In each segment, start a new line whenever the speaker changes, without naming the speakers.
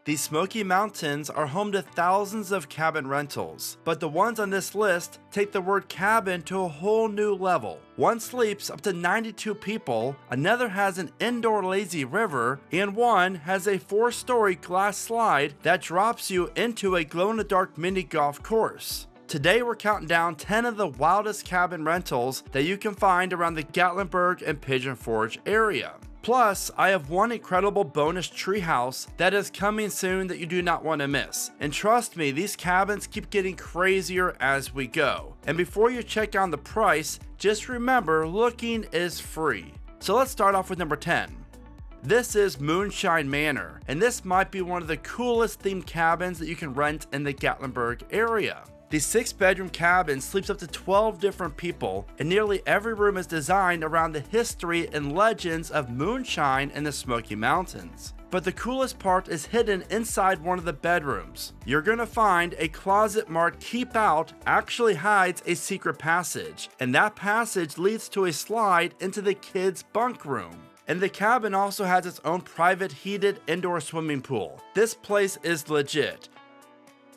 The Smoky Mountains are home to thousands of cabin rentals, but the ones on this list take the word cabin to a whole new level. One sleeps up to 92 people, another has an indoor lazy river, and one has a 4-story glass slide that drops you into a glow-in-the-dark mini golf course. Today we're counting down 10 of the wildest cabin rentals that you can find around the Gatlinburg and Pigeon Forge area. Plus, I have one incredible bonus treehouse that is coming soon that you do not want to miss. And trust me, these cabins keep getting crazier as we go. And before you check on the price, just remember looking is free. So let's start off with number 10. This is Moonshine Manor, and this might be one of the coolest themed cabins that you can rent in the Gatlinburg area. The 6-bedroom cabin sleeps up to 12 different people, and nearly every room is designed around the history and legends of moonshine in the Smoky Mountains. But the coolest part is hidden inside one of the bedrooms. You're gonna find a closet marked "Keep Out" actually hides a secret passage, and that passage leads to a slide into the kids' bunk room. And the cabin also has its own private heated indoor swimming pool. This place is legit.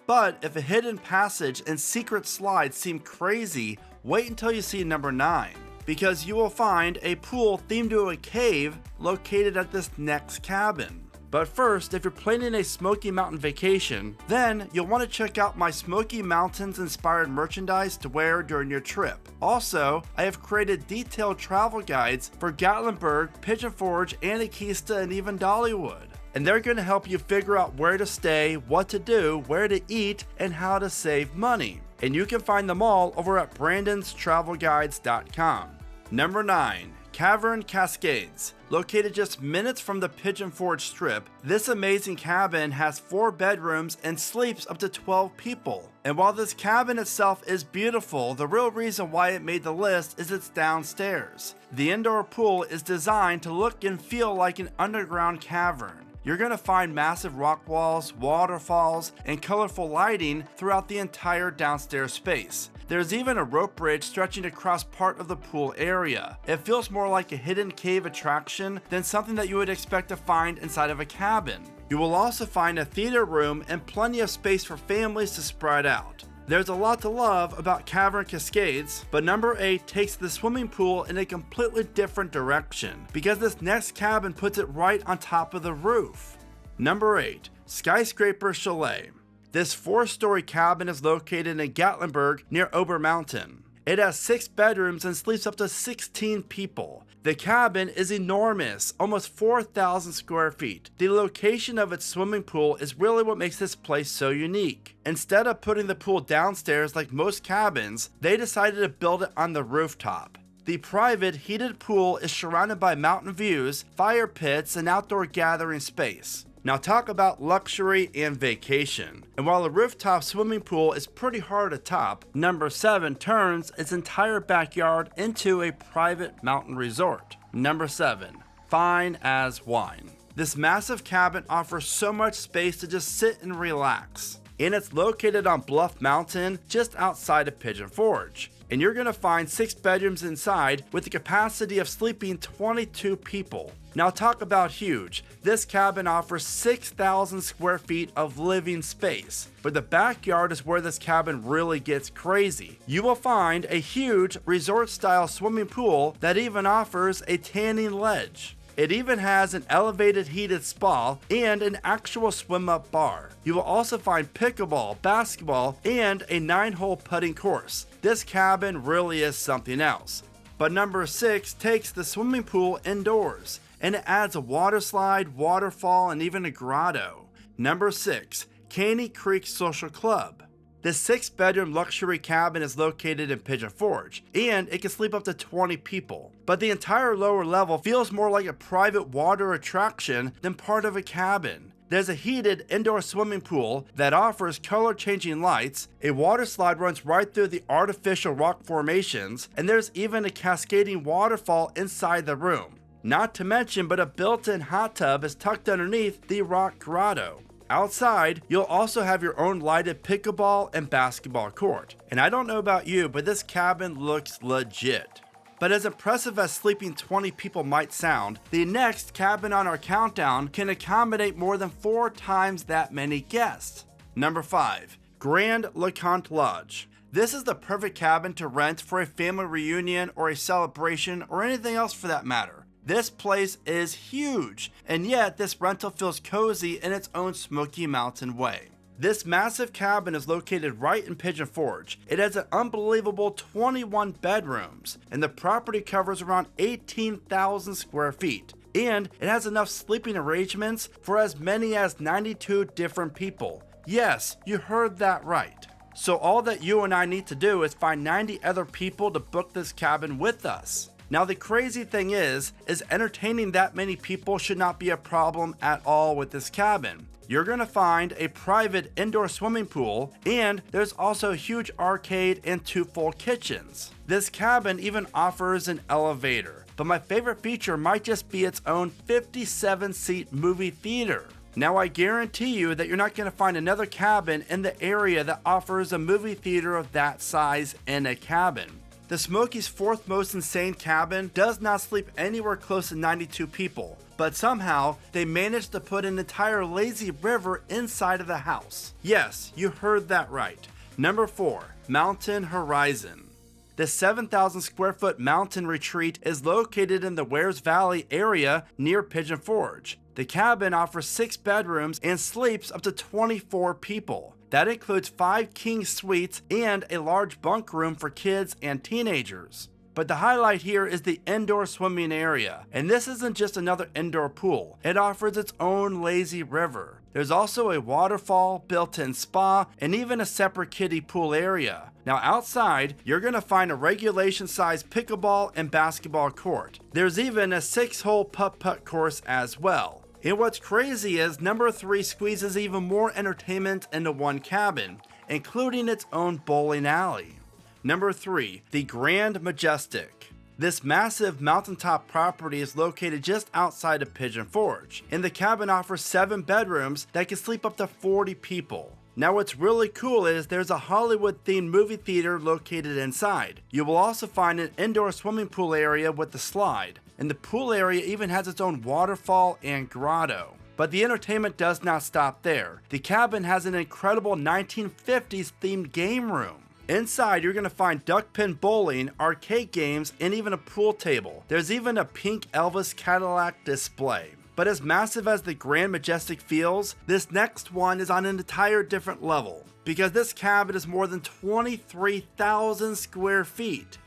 But if a hidden passage and secret slide seem crazy, wait until you see number 9, because you will find a pool themed to a cave located at this next cabin. But first, if you're planning a Smoky Mountain vacation, then you'll want to check out my Smoky Mountains inspired merchandise to wear during your trip. Also, I have created detailed travel guides for Gatlinburg, Pigeon Forge, Anarchista, and even Dollywood. And they're going to help you figure out where to stay, what to do, where to eat, and how to save money. And you can find them all over at brandonstravelguides.com. Number 9. Cavern Cascades. Located just minutes from the Pigeon Forge Strip, this amazing cabin has 4 bedrooms and sleeps up to 12 people. And while this cabin itself is beautiful, the real reason why it made the list is it's downstairs. The indoor pool is designed to look and feel like an underground cavern. You're going to find massive rock walls, waterfalls, and colorful lighting throughout the entire downstairs space. There's even a rope bridge stretching across part of the pool area. It feels more like a hidden cave attraction than something that you would expect to find inside of a cabin. You will also find a theater room and plenty of space for families to spread out. There's a lot to love about Cavern Cascades, but number 8 takes the swimming pool in a completely different direction, because this next cabin puts it right on top of the roof. Number 8. Skyscraper Chalet. This 4-story cabin is located in Gatlinburg near Ober Mountain. It has 6 bedrooms and sleeps up to 16 people. The cabin is enormous, almost 4,000 square feet. The location of its swimming pool is really what makes this place so unique. Instead of putting the pool downstairs like most cabins, they decided to build it on the rooftop. The private heated pool is surrounded by mountain views, fire pits, and outdoor gathering space. Now talk about luxury and vacation. And while the rooftop swimming pool is pretty hard to top, number 7 turns its entire backyard into a private mountain resort. Number 7. Fine as wine. This massive cabin offers so much space to just sit and relax. And it's located on Bluff Mountain just outside of Pigeon Forge. And you're going to find 6 bedrooms inside with the capacity of sleeping 22 people. Now talk about huge. This cabin offers 6,000 square feet of living space, but the backyard is where this cabin really gets crazy. You will find a huge resort-style swimming pool that even offers a tanning ledge. It even has an elevated heated spa and an actual swim-up bar. You will also find pickleball, basketball, and a 9-hole putting course. This cabin really is something else. But number 6 takes the swimming pool indoors, and it adds a water slide, waterfall, and even a grotto. Number 6, Caney Creek Social Club. This 6-bedroom luxury cabin is located in Pigeon Forge, and it can sleep up to 20 people. But the entire lower level feels more like a private water attraction than part of a cabin. There's a heated indoor swimming pool that offers color-changing lights, a water slide runs right through the artificial rock formations, and there's even a cascading waterfall inside the room. Not to mention, but a built-in hot tub is tucked underneath the rock grotto. Outside, you'll also have your own lighted pickleball and basketball court. And I don't know about you, but this cabin looks legit. But as impressive as sleeping 20 people might sound, the next cabin on our countdown can accommodate more than 4 times that many guests. Number 5. Grand LeConte Lodge. This is the perfect cabin to rent for a family reunion or a celebration or anything else for that matter. This place is huge, and yet this rental feels cozy in its own Smoky Mountain way. This massive cabin is located right in Pigeon Forge. It has an unbelievable 21 bedrooms, and the property covers around 18,000 square feet. And it has enough sleeping arrangements for as many as 92 different people. Yes, you heard that right. So all that you and I need to do is find 90 other people to book this cabin with us. Now the crazy thing is entertaining that many people should not be a problem at all with this cabin. You're going to find a private indoor swimming pool, and there's also a huge arcade and 2 full kitchens. This cabin even offers an elevator, but my favorite feature might just be its own 57-seat movie theater. Now I guarantee you that you're not going to find another cabin in the area that offers a movie theater of that size in a cabin. The Smoky's 4th most insane cabin does not sleep anywhere close to 92 people, but somehow they managed to put an entire lazy river inside of the house. Yes, you heard that right. Number 4, Mountain Horizon. The 7,000 square foot mountain retreat is located in the Wares Valley area near Pigeon Forge. The cabin offers 6 bedrooms and sleeps up to 24 people. That includes 5 king suites and a large bunk room for kids and teenagers. But the highlight here is the indoor swimming area, and this isn't just another indoor pool. It offers its own lazy river. There's also a waterfall, built-in spa, and even a separate kiddie pool area. Now outside, you're going to find a regulation-sized pickleball and basketball court. There's even a 6-hole putt-putt course as well. And what's crazy is number 3 squeezes even more entertainment into one cabin, including its own bowling alley. Number 3, the Grand Majestic. This massive mountaintop property is located just outside of Pigeon Forge, and the cabin offers 7 bedrooms that can sleep up to 40 people. Now what's really cool is there's a Hollywood-themed movie theater located inside. You will also find an indoor swimming pool area with the slide, and the pool area even has its own waterfall and grotto. But the entertainment does not stop there. The cabin has an incredible 1950s themed game room. Inside, you're going to find duck pin bowling, arcade games, and even a pool table. There's even a pink Elvis Cadillac display. But as massive as the Grand Majestic feels, this next one is on an entire different level, because this cabin is more than 23,000 square feet.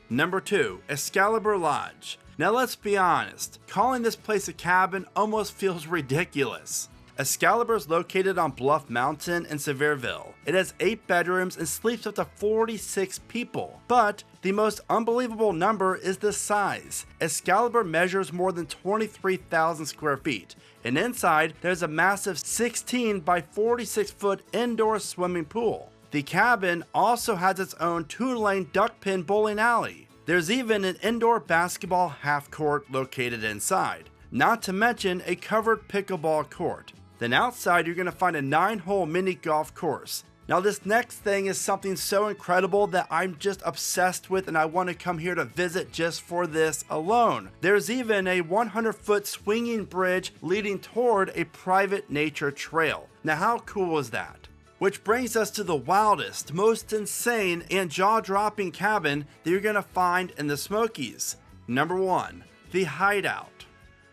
Number 2, Excalibur Lodge. Now let's be honest, calling this place a cabin almost feels ridiculous. Excalibur is located on Bluff Mountain in Sevierville. It has 8 bedrooms and sleeps up to 46 people. But the most unbelievable number is the size. Excalibur measures more than 23,000 square feet, and inside there's a massive 16 by 46 foot indoor swimming pool. The cabin also has its own 2-lane duck pin bowling alley. There's even an indoor basketball half court located inside, not to mention a covered pickleball court. Then outside, you're going to find a 9-hole mini golf course. Now this next thing is something so incredible that I'm just obsessed with, and I want to come here to visit just for this alone. There's even a 100-foot swinging bridge leading toward a private nature trail. Now how cool is that? Which brings us to the wildest, most insane, and jaw-dropping cabin that you're going to find in the Smokies. Number 1, the Hideout.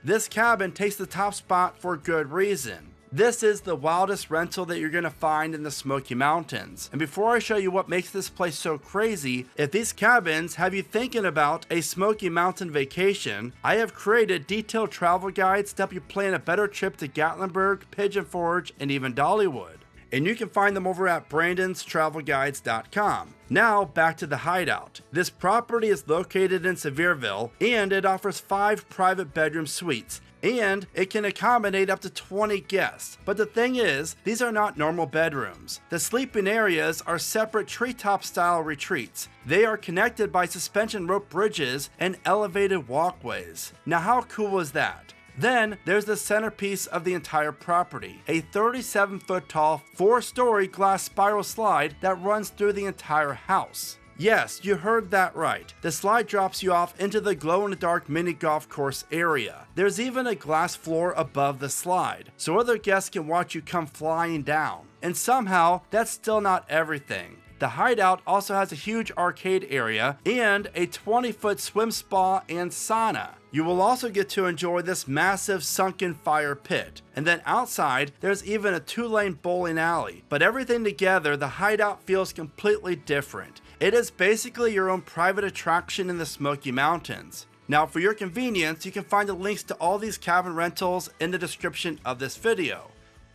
This cabin takes the top spot for good reason. This is the wildest rental that you're going to find in the Smoky Mountains. And before I show you what makes this place so crazy, if these cabins have you thinking about a Smoky Mountain vacation, I have created detailed travel guides to help you plan a better trip to Gatlinburg, Pigeon Forge, and even Dollywood. And you can find them over at brandonstravelguides.com. Now back to the Hideout. This property is located in Sevierville, and it offers 5 private bedroom suites, and it can accommodate up to 20 guests. But the thing is, these are not normal bedrooms. The sleeping areas are separate treetop style retreats. They are connected by suspension rope bridges and elevated walkways. Now how cool is that? Then there's the centerpiece of the entire property, a 37-foot tall, 4-story glass spiral slide that runs through the entire house. Yes, you heard that right. The slide drops you off into the glow-in-the-dark mini golf course area. There's even a glass floor above the slide, so other guests can watch you come flying down. And somehow, that's still not everything. The Hideout also has a huge arcade area and a 20-foot swim spa and sauna. You will also get to enjoy this massive sunken fire pit. And then outside, there's even a 2-lane bowling alley. But everything together, the Hideout feels completely different. It is basically your own private attraction in the Smoky Mountains. Now, for your convenience, you can find the links to all these cabin rentals in the description of this video.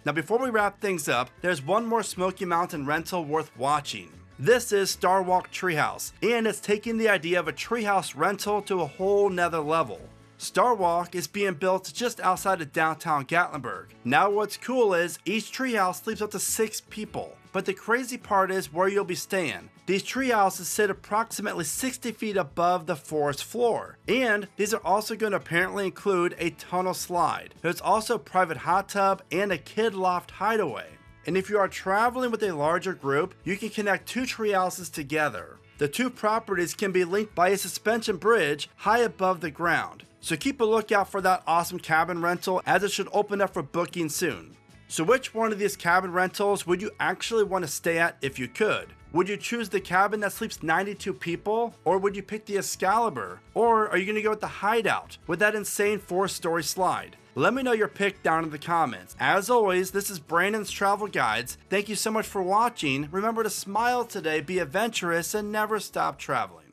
Now, before we wrap things up, there's one more Smoky Mountain rental worth watching. This is Starwalk Treehouse, and it's taking the idea of a treehouse rental to a whole nother level. Starwalk is being built just outside of downtown Gatlinburg. Now what's cool is each treehouse sleeps up to 6 people. But the crazy part is where you'll be staying. These treehouses sit approximately 60 feet above the forest floor. And these are also going to apparently include a tunnel slide. There's also a private hot tub and a kid loft hideaway. And if you are traveling with a larger group, you can connect 2 treehouses together. The 2 properties can be linked by a suspension bridge high above the ground. So keep a lookout for that awesome cabin rental, as it should open up for booking soon. So which one of these cabin rentals would you actually want to stay at if you could? Would you choose the cabin that sleeps 92 people? Or would you pick the Excalibur? Or are you going to go with the Hideout with that insane 4-story slide? Let me know your pick down in the comments. As always, this is Brandon's Travel Guides. Thank you so much for watching. Remember to smile today, be adventurous, and never stop traveling.